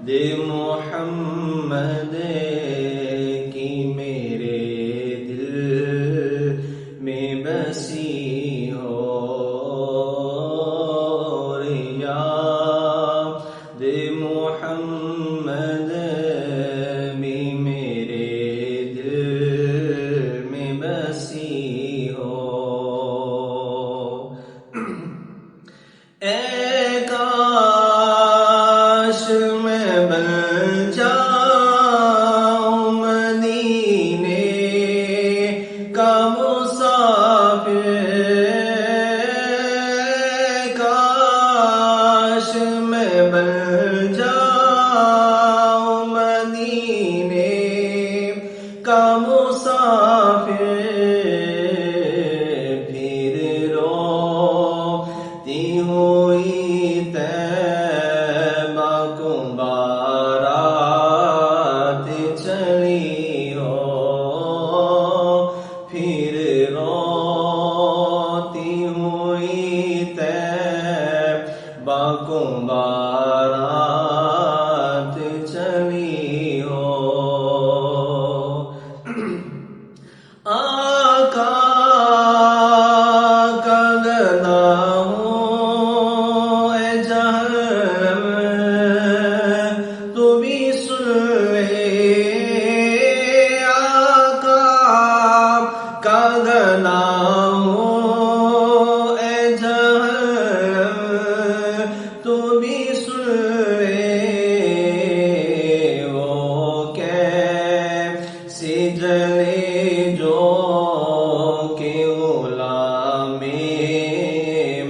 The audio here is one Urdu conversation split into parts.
دے محمد کی میرے دل میں بسی ہو یاد محمد بھی میرے دل میں بسی ہو اے کاش میں بن جاؤں مدینے کا مسافر کاش میں بن جاؤں مدینے کا مسافر پھر روتی ہوئی طیبہ کو بارات چلی ہو پھر روتی ہوئی طیبہ کو بارات چلی ہو آقا کا گدا ہوں اے جہنم تو بھی سن لے آقا کا گدا ہوں اے جہنم تو بھی سن لے وہ کیسے جلے جو کہ غلام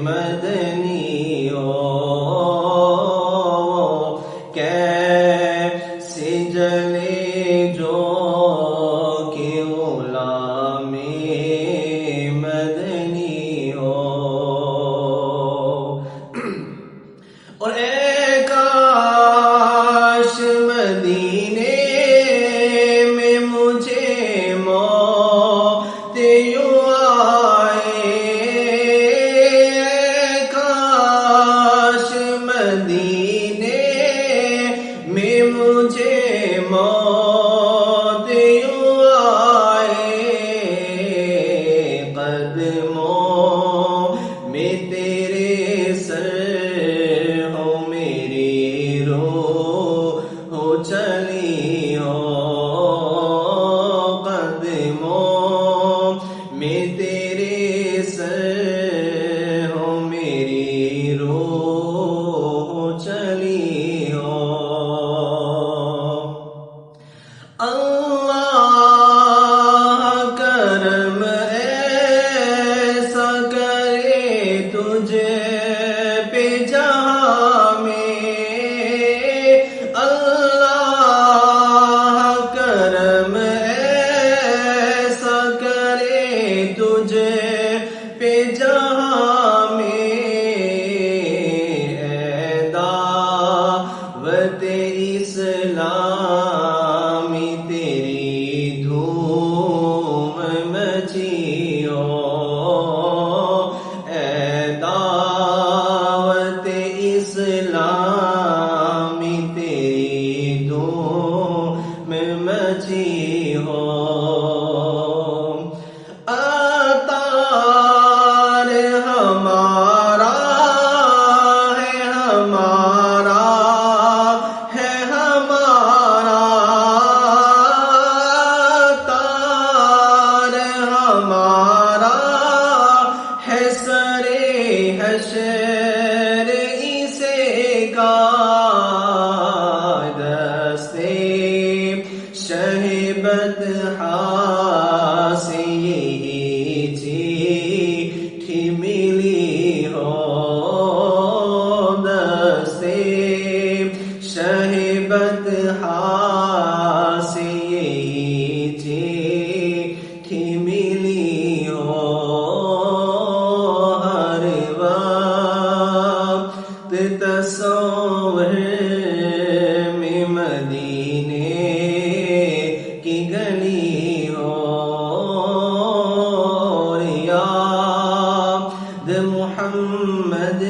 مدنی ہو کیسے جلے جو کہ غلام مدنی ہو اور اے کاش مدینے میں مجھے موت یوں آئے اے کاش مدینے میں مجھے موت یوں آئے قدموں میں تیرے سر ہو میری روح چلی ہو قدموں میں تیرے سر ہو میری روح چلی ہو اللہ کرم ایسا کرے تجھے پہ جہاں میں اللہ کرم ایسا کرے تجھے پہ جہاں میں اے دعوت اسلامی تیری دھوم مچی ہو اے دعوت اسلامی تیری دھوم مچی ہو عطار ہمارا ہے ہمارا ہے ہمارا عطار ہمارا ہے سرے حشر اسے کا دستے شہبت سے یہی چیٹھی ملی ہو دستے شہبت سے یہی چیٹھی ملی ہو ہر وقت تصور میں مدینے کی گلی ہو یاد محمد